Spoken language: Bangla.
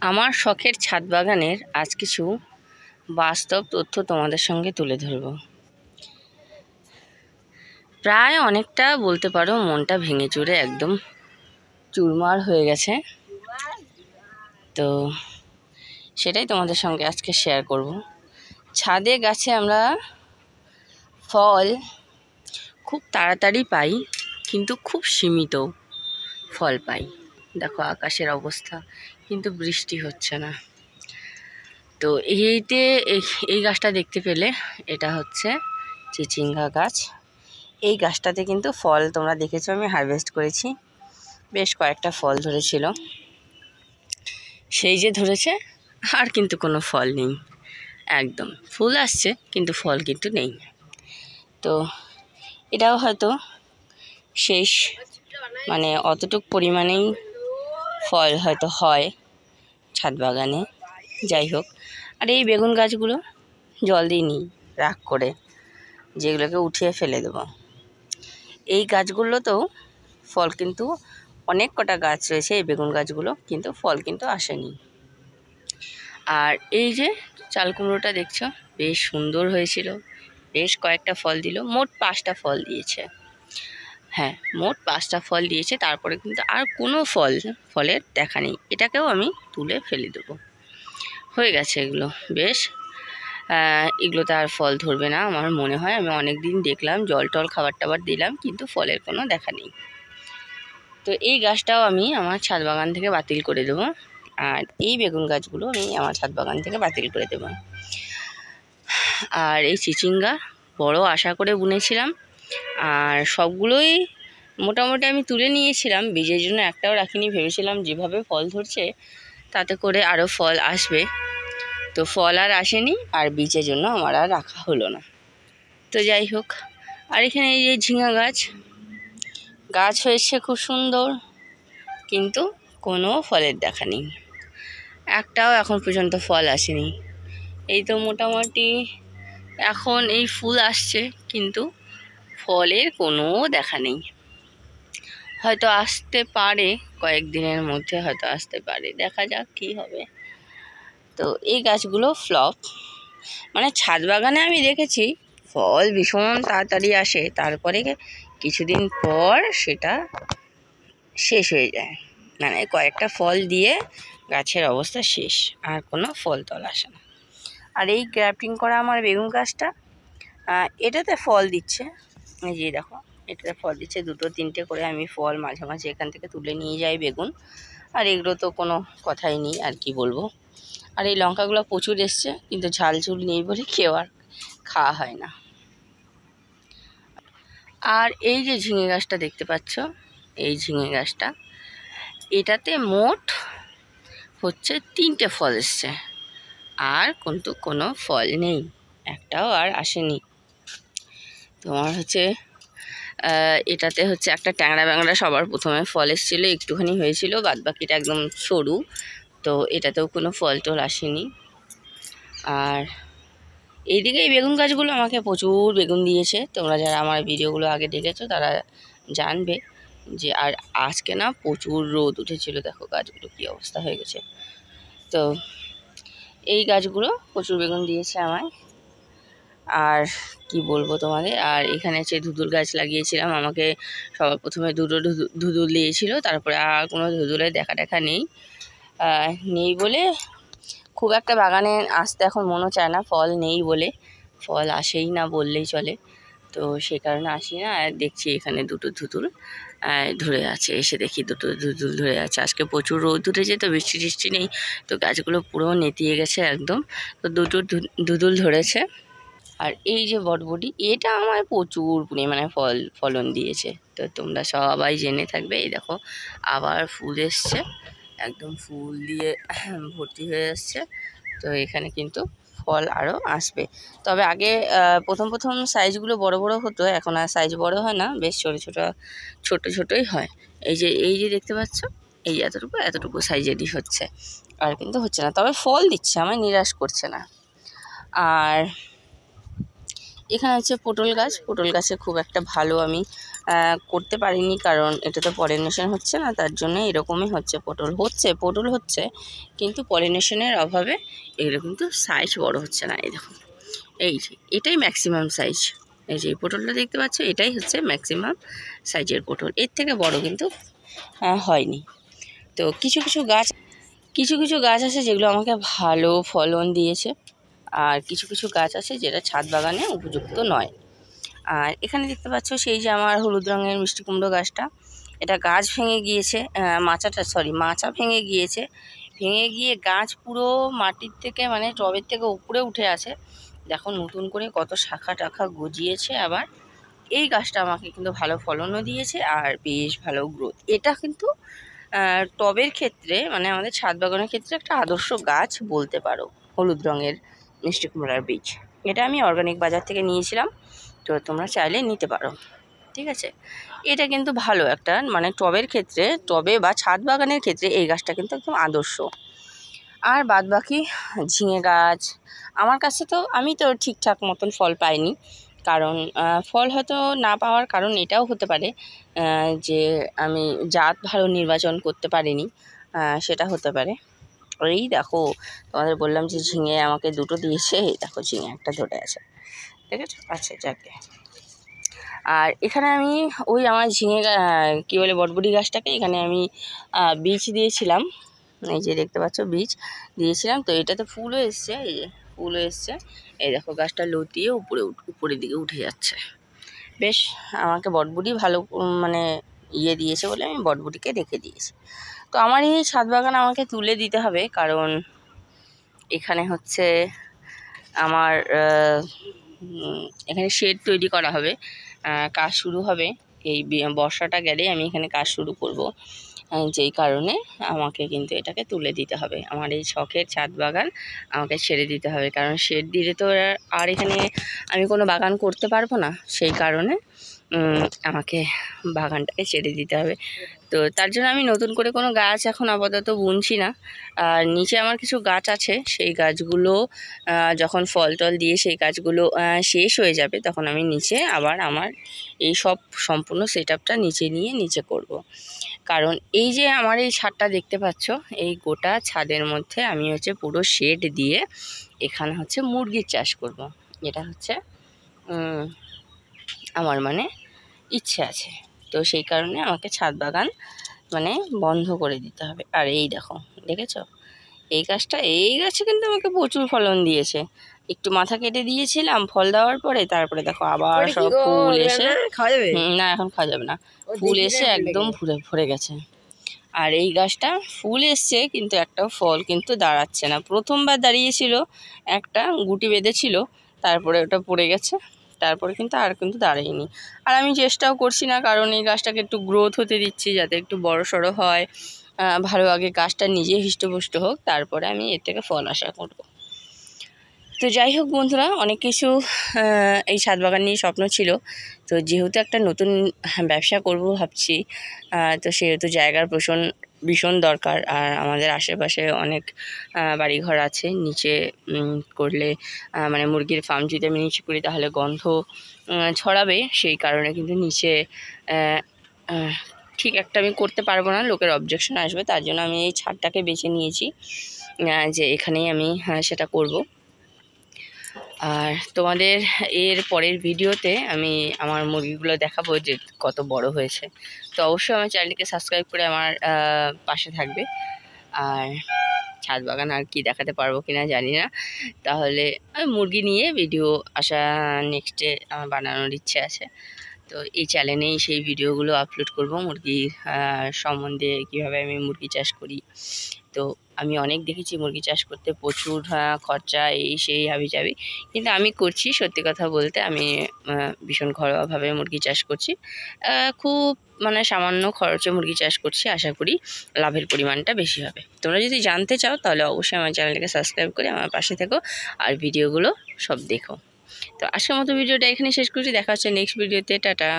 আমার শখের ছাদ বাগানের আজ কিছু বাস্তব তথ্য তোমাদের সঙ্গে তুলে ধরব। প্রায় অনেকটা বলতে পারো মনটা ভেঙে চুরে একদম চুরমার হয়ে গেছে, তো সেটাই তোমাদের সঙ্গে আজকে শেয়ার করব। ছাদে গাছে আমরা ফল খুব তাড়াতাড়ি পাই, কিন্তু খুব সীমিত ফল পাই। দেখো আকাশের অবস্থা, কিন্তু বৃষ্টি হচ্ছে না। তো এই গাছটা দেখতে পেলে, এটা হচ্ছে চিচিঙ্গা গাছ। এই গাছটাতে কিন্তু ফল তোমরা দেখেছো আমি হারভেস্ট করেছি, বেশ কয়েকটা ফল ধরেছিল। সেই যে ধরেছে, আর কিন্তু কোনো ফল নেই, একদম ফুল আসছে কিন্তু ফল কিন্তু নেই। তো এটাও হয়তো শেষ, মানে অতটুক পরিমাণেই ফল হয়তো হয় ছাদ বাগানে। যাই হোক, আর এই বেগুন গাছগুলো জল দিইনি রাগ করে, যেগুলোকে উঠিয়ে ফেলে দেবো। এই গাছগুলোতেও ফল কিন্তু অনেক কটা গাছ রয়েছে, এই বেগুন গাছগুলো, কিন্তু ফল কিন্তু আসেনি। আর এই যে চাল কুমড়োটা দেখছো, বেশ সুন্দর হয়েছিল, বেশ কয়েকটা ফল দিল, মোট 5টা ফল দিয়েছে। হ্যাঁ, মোট 5টা ফল দিয়েছে, তারপরে কিন্তু আর কোনো ফলের দেখা নেই। এটাকেও আমি তুলে ফেলে দেবো, হয়ে গেছে এগুলো বেশ। এগুলোতে আর ফল ধরবে না আমার মনে হয়। আমি অনেক দিন দেখলাম, জল টল খাবার টাবার দিলাম, কিন্তু ফলের কোনো দেখা নেই। তো এই গাছটাও আমি আমার ছাদ বাগান থেকে বাতিল করে দেবো, আর এই বেগুন গাছগুলো আমি আমার ছাদ বাগান থেকে বাতিল করে দেবো। আর এই চিচিঙ্গা বড় আশা করে বুনেছিলাম, আর সবগুলোই মোটামুটি আমি তুলে নিয়েছিলাম, বীজের জন্য একটাও রাখিনি। ভেবেছিলাম যেভাবে ফল ধরছে তাতে করে আরও ফল আসবে, তো ফল আর আসেনি, আর বীজের জন্য আমার আর রাখা হলো না। তো যাই হোক, আর এখানে এই যে ঝিঙা গাছ হয়েছে খুব সুন্দর, কিন্তু কোনো ফলের দেখা নেই, একটাও এখন পর্যন্ত ফল আসেনি। এই তো মোটামুটি এখন এই ফুল আসছে, কিন্তু ফলের কোনো দেখা নেই। হয়তো আসতে পারে, কয়েকদিনের মধ্যে হয়তো আসতে পারে, দেখা যাক কী হবে। তো এই গাছগুলো ফ্লপ, মানে ছাদ বাগানে আমি দেখেছি ফল ভীষণ তাড়াতাড়ি আসে, তারপরে কিছুদিন পর সেটা শেষ হয়ে যায়, মানে কয়েকটা ফল দিয়ে গাছের অবস্থা শেষ, আর কোনো ফল টল আসে না। আর এই গ্রাফটিং করা আমার বেগুন গাছটা, এটাতে ফল দিচ্ছে, এই যে দেখো এটাতে ফল দিচ্ছে 2-3টে করে। আমি ফল মাঝে মাঝে এখান থেকে তুলে নিয়ে যাই বেগুন, আর এগুলো তো কোনো কথাই নেই, আর কি বলবো। আর এই লঙ্কাগুলো প্রচুর এসছে, কিন্তু ঝাল ঝুল নেই বলে কেউ আর খাওয়া হয় না। আর এই যে ঝিঙে গাছটা দেখতে পাচ্ছ, এই ঝিঙে গাছটা, এটাতে মোট হচ্ছে 3টে ফল এসছে, আর কিন্তু কোনো ফল নেই, একটাও আর আসেনি। তোমার হচ্ছে এটাতে হচ্ছে একটা ট্যাংরা ব্যাংরা সবার প্রথমে ফল এসেছিলো, একটুখানি হয়েছিল, বাদ বাকিটা একদম সরু। তো এটাতেও কোনো ফল টল আসেনি। আর এইদিকে এই বেগুন গাছগুলো আমাকে প্রচুর বেগুন দিয়েছে, তোমরা যারা আমার ভিডিওগুলো আগে দেখেছো তারা জানবে যে। আর আজকে না প্রচুর রোদ উঠেছিল, দেখো গাছগুলো কী অবস্থা হয়ে গেছে। তো এই গাছগুলো প্রচুর বেগুন দিয়েছে আমায়, আর কি বলবো তোমাদের। আর এখানে হচ্ছে ধুতুল গাছ লাগিয়েছিলাম, আমাকে সবার প্রথমে দুটো ধুতুল দিয়েছিল, তারপরে আর কোনো ধুতুলের দেখা নেই বলে খুব একটা বাগানে আসতে এখন মনও চায় না, ফল নেই বলে, ফল আসেই না বললেই চলে। তো সে কারণে আসি না। আর দেখছি এখানে দুটো ধুতুল ধরে আছে, এসে দেখি দুটো ধুতুল ধরে আছে। আজকে প্রচুর রোদ উঠেছে, তো বৃষ্টি টিষ্টি নেই, তো গাছগুলো পুরো নেতিয়ে গেছে একদম। তো দুটো ধুতুল ধরেছে। আর এই যে বটবটি, এটা আমার প্রচুর পরিমাণে ফলন দিয়েছে, তো তোমরা সবাই জেনে থাকবে। এই দেখো আবার ফুল এসছে, একদম ফুল দিয়ে ভর্তি হয়ে এসছে। তো এখানে কিন্তু ফল আরও আসবে, তবে আগে প্রথম সাইজগুলো বড় বড় হতো, এখন আর সাইজ বড় হয় না, বেশ ছোটোই হয়। এই যে দেখতে পাচ্ছ, এই এতটুকু সাইজেরই হচ্ছে, আর কিন্তু হচ্ছে না, তবে ফল দিচ্ছে, আমায় নিরাশ করছে না। আর এখানে হচ্ছে পটল গাছ। পটল গাছে খুব একটা ভালো আমি করতে পারিনি, কারণ এটা তো পলিনেশন হচ্ছে না, তার জন্য এরকমই হচ্ছে। পটল হচ্ছে কিন্তু পলিনেশনের অভাবে এগুলো কিন্তু সাইজ বড় হচ্ছে না। এই দেখুন, এই যে এটাই ম্যাক্সিমাম সাইজ। এই যে এই পটলটা দেখতে পাচ্ছ, এটাই হচ্ছে ম্যাক্সিমাম সাইজের পটল, এর থেকে বড় কিন্তু হয়নি। তো কিছু কিছু গাছ আছে যেগুলো আমাকে ভালো ফলন দিয়েছে, আর কিছু কিছু গাছ আছে যেটা ছাদ বাগানে উপযুক্ত নয়। আর এখানে দেখতে পাচ্ছ সেই যে আমার হলুদ রঙের মিষ্টি কুমড়ো গাছটা, এটা গাছ ভেঙে গিয়েছে, মাচা ভেঙে গিয়েছে। ভেঙে গিয়ে গাছ পুরো মাটির থেকে মানে টবের থেকে উপরে উঠে আছে। দেখো নতুন করে কত শাখা টাখা গজিয়েছে। আবার এই গাছটা আমাকে কিন্তু ভালো ফলনও দিয়েছে আর বেশ ভালো গ্রোথ। এটা কিন্তু টবের ক্ষেত্রে মানে আমাদের ছাদ বাগানের ক্ষেত্রে একটা আদর্শ গাছ বলতে পারো, হলুদ রঙের মিষ্টি কুমড়ার বীজ। এটা আমি অর্গানিক বাজার থেকে নিয়েছিলাম, তো তোমরা চাইলে নিতে পারো, ঠিক আছে। এটা কিন্তু ভালো একটা মানে টবের ক্ষেত্রে, টবে বা ছাদ বাগানের ক্ষেত্রে এই গাছটা কিন্তু একদম আদর্শ। আর বাদবাকি ঝিঙে গাছ আমার কাছে তো আমি তো ঠিকঠাক মতন ফল পাইনি, কারণ ফল হয়তো না পাওয়ার কারণ এটাও হতে পারে যে আমি জাত ভালো নির্বাচন করতে পারিনি, সেটা হতে পারে। এই দেখো, তোমাদের বললাম যে ঝিঙে আমাকে দুটো দিয়েছে, এই দেখো ঝিঙে একটা ধরে আছে, ঠিক আছে। আচ্ছা যাকে, আর এখানে আমি ওই আমার ঝিঙে কী বলে বটবটি গাছটাকে এখানে আমি বীজ দিয়েছিলাম। এই যে দেখতে পাচ্ছ বীজ দিয়েছিলাম, তো এটাতে ফুলও এসছে। এই যে ফুলও এসছে, এই দেখো গাছটা লতিয়ে উপরের দিকে উঠে যাচ্ছে। বেশ আমাকে বটবটি ভালো মানে দিয়েছে বলে আমি বটবটিকে রেখে দিয়েছি। তো আমার এই ছাদ বাগান আমাকে তুলে দিতে হবে, কারণ এখানে হচ্ছে আমার এখানে শেড তৈরি করা হবে, কাজ শুরু হবে। এই বর্ষাটা গেলেই আমি এখানে কাজ শুরু করব, যেই কারণে আমাকে কিন্তু এটাকে তুলে দিতে হবে। আমার এই শখের ছাদ বাগান আমাকে ছেড়ে দিতে হবে, কারণ শেড দিলে তো আর এখানে আমি কোনো বাগান করতে পারবো না, সেই কারণে আমাকে বাগানটাকে ছেড়ে দিতে হবে। তো তার জন্য আমি নতুন করে কোনো গাছ এখন আপাতত বুনছি না। আর নিচে আমার কিছু গাছ আছে, সেই গাছগুলো যখন ফল টল দিয়ে সেই গাছগুলো শেষ হয়ে যাবে, তখন আমি নিচে আবার আমার এই সম্পূর্ণ সেট আপটা নিচে করব। কারণ এই যে আমার এই ছাদটা দেখতে পাচ্ছ, এই গোটা ছাদের মধ্যে আমি হচ্ছে পুরো শেড দিয়ে এখানে হচ্ছে মুরগির চাষ করব। এটা হচ্ছে আমার মানে ইচ্ছে আছে। তো সেই কারণে আমাকে ছাদ বাগান মানে বন্ধ করে দিতে হবে। আর এই দেখো, দেখেছো এই গাছে কিন্তু আমাকে প্রচুর ফলন দিয়েছে। একটু মাথা কেটে দিয়েছিলাম ফল দেওয়ার পরে, তারপরে দেখো আবার সব ফুল এসে, না এখন খাওয়া যাবে না, ফুল এসে একদম ভরে গেছে। আর এই গাছটা ফুল এসছে কিন্তু একটাও ফল কিন্তু দাঁড়াচ্ছে না। প্রথমবার দাঁড়িয়েছিল, একটা গুটি বেঁধেছিল, তারপরে ওটা পড়ে গেছে, তারপরে কিন্তু দাঁড়ায়নি। আর আমি চেষ্টাও করছি না, কারণ এই গাছটাকে একটু গ্রোথ হতে দিচ্ছি যাতে একটু বড় সড়ো হয়, ভালো আগে গাছটা নিজে হৃষ্টপুষ্ট হোক, তারপরে আমি এর থেকে ফল আশা করব। তো যাই হোক বন্ধুরা, অনেক কিছু এই ছাদ বাগান নিয়ে স্বপ্ন ছিল। তো যেহেতু একটা নতুন ব্যবসা করব ভাবছি, তো সেহেতু জায়গার ভীষণ দরকার। আর আমাদের আশেপাশে অনেক বাড়িঘর আছে, নিচে করলে মানে মুরগির ফার্ম যদি আমি নিচে করি তাহলে গন্ধ ছড়াবে, সেই কারণে কিন্তু নিচে ঠিক একটা আমি করতে পারবো না, লোকের অবজেকশন আসবে। তার জন্য আমি এই ছাদটাকে বেছে নিয়েছি যে এখানেই আমি সেটা করব। আর তোমাদের এর পরের ভিডিওতে আমি আমার মুরগিগুলো দেখাবো যে কত বড় হয়েছে। তো অবশ্যই আমার চ্যানেলটিকে সাবস্ক্রাইব করে আমার পাশে থাকবে। আর ছাদ বাগান আর কি দেখাতে পারবো কিনা জানি না, তাহলে মুরগি নিয়ে ভিডিও নেক্সটে আমার বানানোর ইচ্ছে আছে। তো এই চ্যানেলেই সেই ভিডিওগুলো আপলোড করব, মুরগির সম্বন্ধে কীভাবে আমি মুরগি চাষ করি। তো আমি অনেক দেখেছি মুরগি চাষ করতে প্রচুর খরচা, এই সেই হাবিজাবি, কিন্তু আমি করছি। সত্যি কথা বলতে আমি ভীষণ ঘরোয়াভাবে মুরগি চাষ করছি, খুব মানে সামান্য খরচে মুরগি চাষ করছি। আশা করি লাভের পরিমাণটা বেশি হবে। তোমরা যদি জানতে চাও তাহলে অবশ্যই আমার চ্যানেলটাকে সাবস্ক্রাইব করে আমার পাশে থেকো আর ভিডিওগুলো সব দেখো। তো আজকের মতো ভিডিওটা এখানে শেষ করছি, দেখা হচ্ছে নেক্সট ভিডিওতে। টাটা।